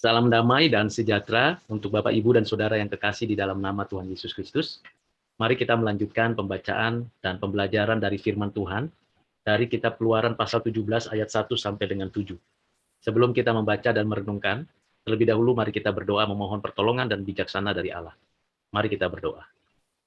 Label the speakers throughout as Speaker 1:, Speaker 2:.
Speaker 1: Salam damai dan sejahtera untuk Bapak, Ibu, dan Saudara yang kekasih di dalam nama Tuhan Yesus Kristus. Mari kita melanjutkan pembacaan dan pembelajaran dari firman Tuhan dari kitab Keluaran pasal 17 ayat 1 sampai dengan 7. Sebelum kita membaca dan merenungkan, terlebih dahulu mari kita berdoa memohon pertolongan dan bijaksana dari Allah. Mari kita berdoa.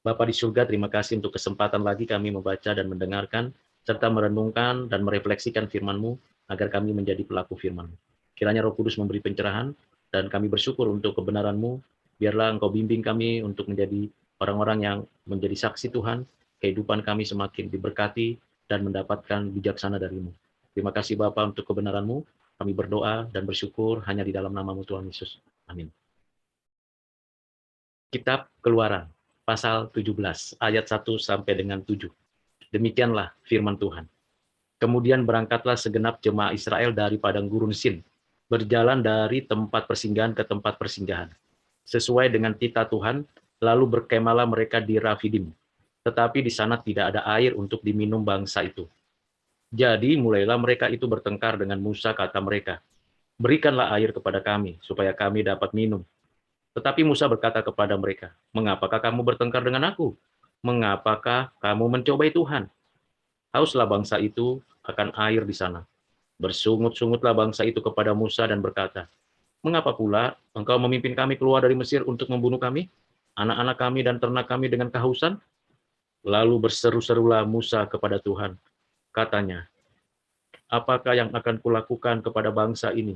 Speaker 1: Bapa di surga, terima kasih untuk kesempatan lagi kami membaca dan mendengarkan, serta merenungkan dan merefleksikan firman-Mu, agar kami menjadi pelaku firman-Mu. Kiranya Roh Kudus memberi pencerahan, dan kami bersyukur untuk kebenaran-Mu. Biarlah Engkau bimbing kami untuk menjadi orang-orang yang menjadi saksi Tuhan, kehidupan kami semakin diberkati, dan mendapatkan bijaksana dari-Mu. Terima kasih Bapa untuk kebenaran-Mu. Kami berdoa dan bersyukur hanya di dalam nama-Mu Tuhan Yesus. Amin. Kitab Keluaran pasal 17 ayat 1 sampai dengan 7. Demikianlah firman Tuhan. Kemudian berangkatlah segenap jemaah Israel dari padang gurun Sin, berjalan dari tempat persinggahan ke tempat persinggahan, sesuai dengan titah Tuhan, lalu berkemalah mereka di Rafidim. Tetapi di sana tidak ada air untuk diminum bangsa itu. Jadi mulailah mereka itu bertengkar dengan Musa, kata mereka, "Berikanlah air kepada kami, supaya kami dapat minum." Tetapi Musa berkata kepada mereka, "Mengapakah kamu bertengkar dengan aku? Mengapakah kamu mencobai Tuhan? Hauslah bangsa itu akan air di sana." Bersungut-sungutlah bangsa itu kepada Musa dan berkata, "Mengapa pula engkau memimpin kami keluar dari Mesir untuk membunuh kami, anak-anak kami dan ternak kami dengan kehausan?" Lalu berseru-serulah Musa kepada Tuhan. Katanya, "Apakah yang akan kulakukan kepada bangsa ini?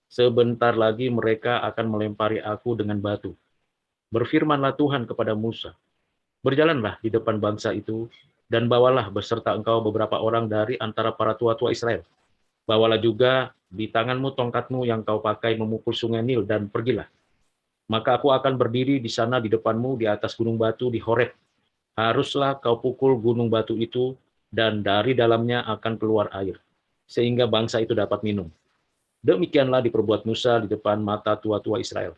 Speaker 1: Sebentar lagi mereka akan melempari aku dengan batu." Berfirmanlah Tuhan kepada Musa, "Berjalanlah di depan bangsa itu, dan bawalah beserta engkau beberapa orang dari antara para tua-tua Israel. Bawalah juga di tanganmu tongkatmu yang kau pakai memukul sungai Nil, dan pergilah. Maka aku akan berdiri di sana di depanmu di atas gunung batu di Horeb. Haruslah kau pukul gunung batu itu, dan dari dalamnya akan keluar air, sehingga bangsa itu dapat minum." Demikianlah diperbuat Musa di depan mata tua-tua Israel.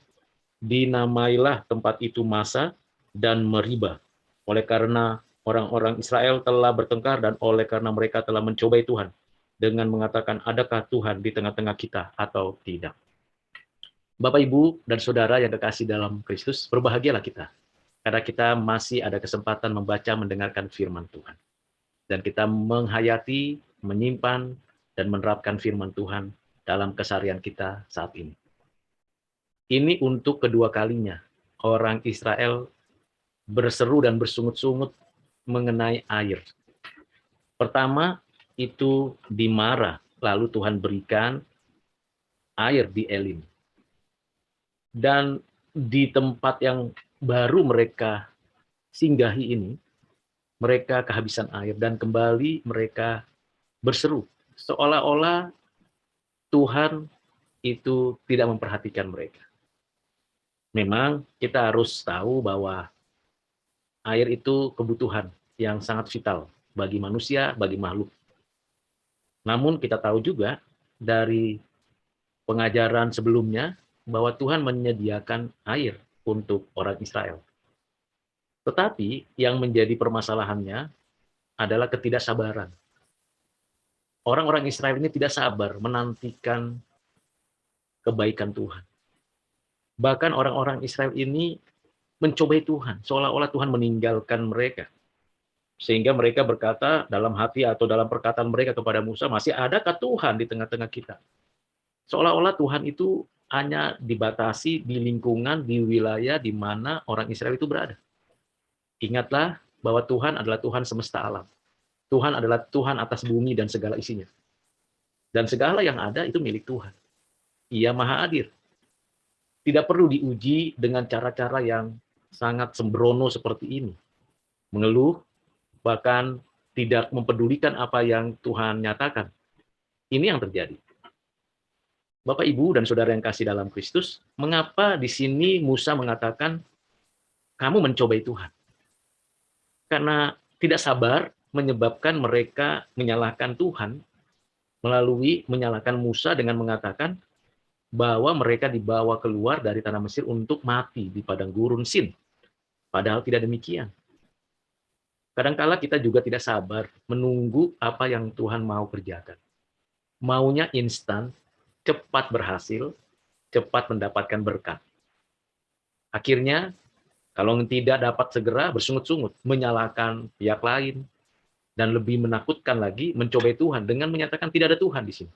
Speaker 1: Dinamailah tempat itu Masa dan Meriba, oleh karena orang-orang Israel telah bertengkar dan oleh karena mereka telah mencobai Tuhan dengan mengatakan, "Adakah Tuhan di tengah-tengah kita atau tidak?" Bapak, Ibu, dan Saudara yang kekasih dalam Kristus, berbahagialah kita, karena kita masih ada kesempatan membaca, mendengarkan firman Tuhan. Dan kita menghayati, menyimpan, dan menerapkan firman Tuhan dalam keseharian kita saat ini. Ini untuk kedua kalinya orang Israel berseru dan bersungut-sungut mengenai air. Pertama, itu di Mara, lalu Tuhan berikan air di Elim. Dan di tempat yang baru mereka singgahi ini, mereka kehabisan air dan kembali mereka berseru, seolah-olah Tuhan itu tidak memperhatikan mereka. Memang kita harus tahu bahwa air itu kebutuhan yang sangat vital bagi manusia, bagi makhluk. Namun kita tahu juga dari pengajaran sebelumnya bahwa Tuhan menyediakan air untuk orang Israel. Tetapi yang menjadi permasalahannya adalah ketidaksabaran. Orang-orang Israel ini tidak sabar menantikan kebaikan Tuhan. Bahkan orang-orang Israel ini mencobai Tuhan, seolah-olah Tuhan meninggalkan mereka. Sehingga mereka berkata dalam hati atau dalam perkataan mereka kepada Musa, "Masih adakah Tuhan di tengah-tengah kita?" Seolah-olah Tuhan itu hanya dibatasi di lingkungan, di wilayah di mana orang Israel itu berada. Ingatlah bahwa Tuhan adalah Tuhan semesta alam. Tuhan adalah Tuhan atas bumi dan segala isinya. Dan segala yang ada itu milik Tuhan. Ia maha adil. Tidak perlu diuji dengan cara-cara yang sangat sembrono seperti ini. Mengeluh, bahkan tidak mempedulikan apa yang Tuhan nyatakan. Ini yang terjadi. Bapak, Ibu, dan Saudara yang kasih dalam Kristus, mengapa di sini Musa mengatakan, "Kamu mencobai Tuhan"? Karena tidak sabar menyebabkan mereka menyalahkan Tuhan melalui menyalahkan Musa dengan mengatakan bahwa mereka dibawa keluar dari tanah Mesir untuk mati di padang gurun Sin. Padahal tidak demikian. Kadangkala kita juga tidak sabar menunggu apa yang Tuhan mau kerjakan. Maunya instan, cepat berhasil, cepat mendapatkan berkat. Akhirnya, kalau tidak dapat segera, bersungut-sungut, menyalahkan pihak lain, dan lebih menakutkan lagi, mencobai Tuhan dengan menyatakan tidak ada Tuhan di sini.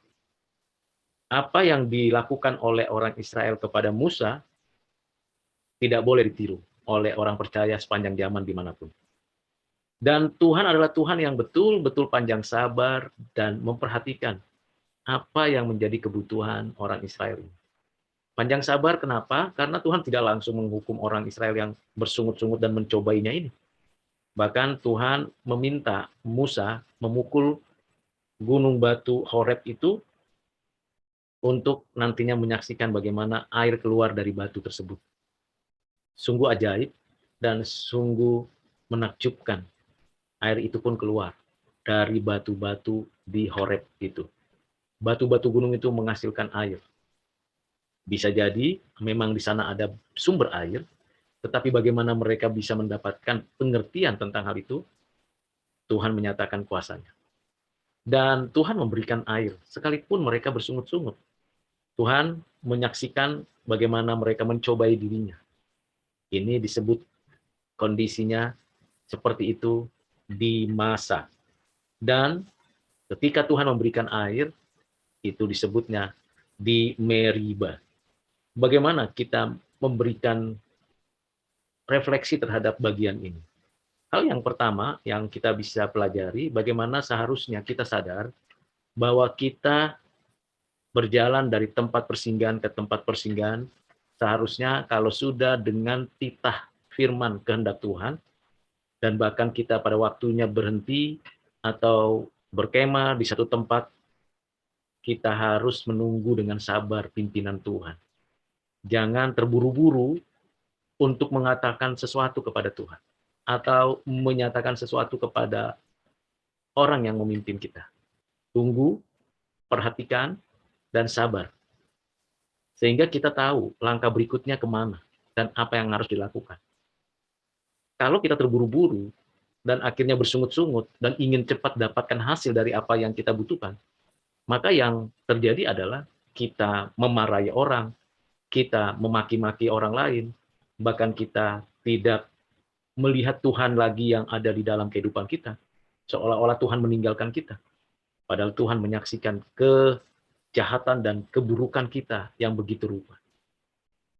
Speaker 1: Apa yang dilakukan oleh orang Israel kepada Musa tidak boleh ditiru oleh orang percaya sepanjang zaman dimanapun. Dan Tuhan adalah Tuhan yang betul-betul panjang sabar dan memperhatikan apa yang menjadi kebutuhan orang Israel ini. Panjang sabar kenapa? Karena Tuhan tidak langsung menghukum orang Israel yang bersungut-sungut dan mencobainya ini. Bahkan Tuhan meminta Musa memukul gunung batu Horeb itu untuk nantinya menyaksikan bagaimana air keluar dari batu tersebut. Sungguh ajaib dan sungguh menakjubkan. Air itu pun keluar dari batu-batu di Horeb itu. Batu-batu gunung itu menghasilkan air. Bisa jadi memang di sana ada sumber air, tetapi bagaimana mereka bisa mendapatkan pengertian tentang hal itu, Tuhan menyatakan kuasanya. Dan Tuhan memberikan air, sekalipun mereka bersungut-sungut. Tuhan menyaksikan bagaimana mereka mencobai dirinya. Ini disebut kondisinya seperti itu di masa. Dan ketika Tuhan memberikan air, itu disebutnya di Meriba. Bagaimana kita memberikan refleksi terhadap bagian ini? Hal yang pertama yang kita bisa pelajari, bagaimana seharusnya kita sadar bahwa kita berjalan dari tempat persinggahan ke tempat persinggahan, seharusnya kalau sudah dengan titah firman kehendak Tuhan, dan bahkan kita pada waktunya berhenti atau berkemah di satu tempat, kita harus menunggu dengan sabar pimpinan Tuhan. Jangan terburu-buru untuk mengatakan sesuatu kepada Tuhan, atau menyatakan sesuatu kepada orang yang memimpin kita. Tunggu, perhatikan, dan sabar. Sehingga kita tahu langkah berikutnya kemana, dan apa yang harus dilakukan. Kalau kita terburu-buru, dan akhirnya bersungut-sungut, dan ingin cepat dapatkan hasil dari apa yang kita butuhkan, maka yang terjadi adalah kita memarahi orang, kita memaki-maki orang lain, bahkan kita tidak melihat Tuhan lagi yang ada di dalam kehidupan kita, seolah-olah Tuhan meninggalkan kita. Padahal Tuhan menyaksikan kejahatan dan keburukan kita yang begitu rupa.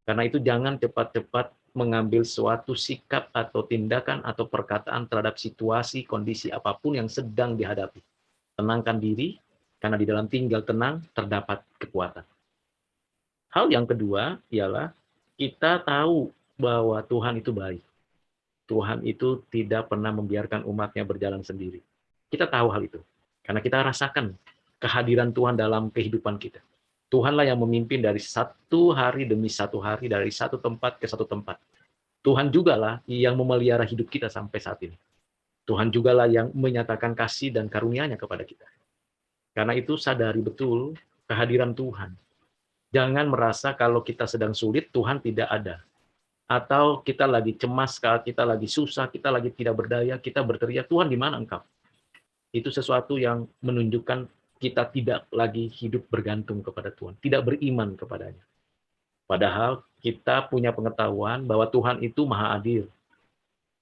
Speaker 1: Karena itu jangan cepat-cepat mengambil suatu sikap atau tindakan atau perkataan terhadap situasi, kondisi apapun yang sedang dihadapi. Tenangkan diri, karena di dalam tinggal tenang terdapat kekuatan. Hal yang kedua ialah kita tahu bahwa Tuhan itu baik. Tuhan itu tidak pernah membiarkan umatnya berjalan sendiri. Kita tahu hal itu, karena kita rasakan kehadiran Tuhan dalam kehidupan kita. Tuhanlah yang memimpin dari satu hari demi satu hari, dari satu tempat ke satu tempat. Tuhan jugalah yang memelihara hidup kita sampai saat ini. Tuhan jugalah yang menyatakan kasih dan karunia-Nya kepada kita. Karena itu sadari betul kehadiran Tuhan. Jangan merasa kalau kita sedang sulit, Tuhan tidak ada. Atau kita lagi cemas, kita lagi susah, kita lagi tidak berdaya, kita berteriak, Tuhan di mana Engkau? Itu sesuatu yang menunjukkan kita tidak lagi hidup bergantung kepada Tuhan, tidak beriman kepadanya. Padahal kita punya pengetahuan bahwa Tuhan itu maha adil.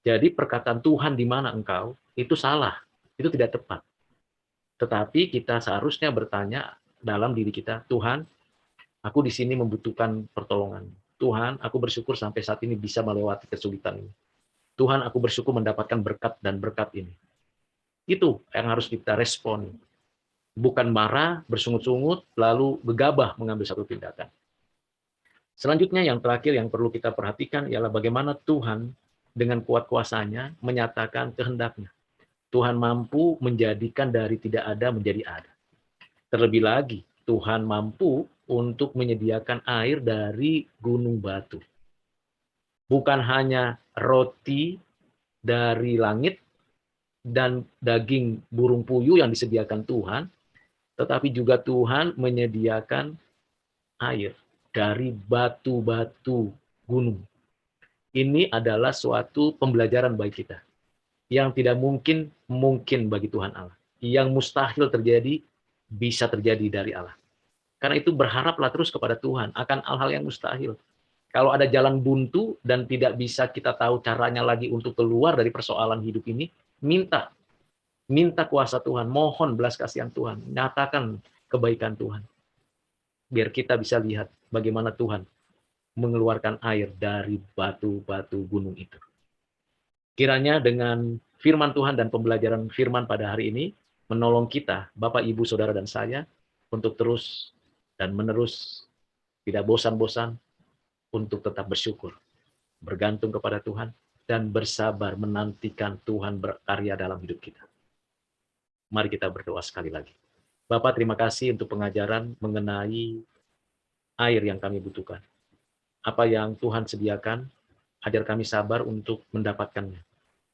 Speaker 1: Jadi perkataan Tuhan di mana Engkau, itu salah, itu tidak tepat. Tetapi kita seharusnya bertanya dalam diri kita, Tuhan, aku di sini membutuhkan pertolongan. Tuhan, aku bersyukur sampai saat ini bisa melewati kesulitan ini. Tuhan, aku bersyukur mendapatkan berkat dan berkat ini. Itu yang harus kita respon. Bukan marah, bersungut-sungut, lalu gegabah mengambil satu tindakan. Selanjutnya yang terakhir yang perlu kita perhatikan ialah bagaimana Tuhan dengan kuat kuasanya menyatakan kehendaknya. Tuhan mampu menjadikan dari tidak ada menjadi ada. Terlebih lagi, Tuhan mampu untuk menyediakan air dari gunung batu. Bukan hanya roti dari langit dan daging burung puyuh yang disediakan Tuhan, tetapi juga Tuhan menyediakan air dari batu-batu gunung. Ini adalah suatu pembelajaran bagi kita. Yang tidak mungkin bagi Tuhan Allah. Yang mustahil terjadi, bisa terjadi dari Allah. Karena itu berharaplah terus kepada Tuhan akan hal-hal yang mustahil. Kalau ada jalan buntu dan tidak bisa kita tahu caranya lagi untuk keluar dari persoalan hidup ini, minta. Minta kuasa Tuhan, mohon belas kasihan Tuhan, nyatakan kebaikan Tuhan. Biar kita bisa lihat bagaimana Tuhan mengeluarkan air dari batu-batu gunung itu. Kiranya dengan firman Tuhan dan pembelajaran firman pada hari ini, menolong kita, Bapak, Ibu, Saudara, dan saya, untuk terus dan menerus tidak bosan-bosan untuk tetap bersyukur, bergantung kepada Tuhan, dan bersabar menantikan Tuhan berkarya dalam hidup kita. Mari kita berdoa sekali lagi. Bapak, terima kasih untuk pengajaran mengenai air yang kami butuhkan. Apa yang Tuhan sediakan, ajar kami sabar untuk mendapatkannya.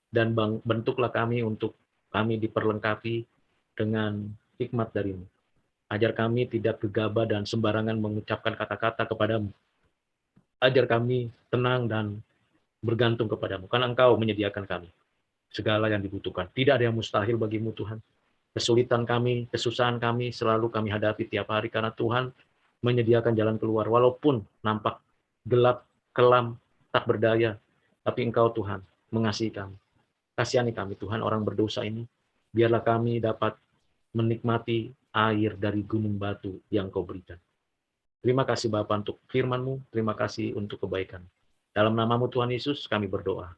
Speaker 1: Dan bentuklah kami untuk kami diperlengkapi dengan hikmat darimu. Ajar kami tidak gegabah dan sembarangan mengucapkan kata-kata kepadamu. Ajar kami tenang dan bergantung kepadamu, karena Engkau menyediakan kami segala yang dibutuhkan. Tidak ada yang mustahil bagimu, Tuhan. Kesulitan kami, kesusahan kami selalu kami hadapi tiap hari, karena Tuhan menyediakan jalan keluar. Walaupun nampak gelap, kelam, tak berdaya, tapi Engkau, Tuhan, mengasihi kami. Kasihani kami, Tuhan, orang berdosa ini. Biarlah kami dapat menikmati air dari gunung batu yang Kau berikan. Terima kasih Bapa untuk firman-Mu, terima kasih untuk kebaikan. Dalam nama-Mu Tuhan Yesus kami berdoa.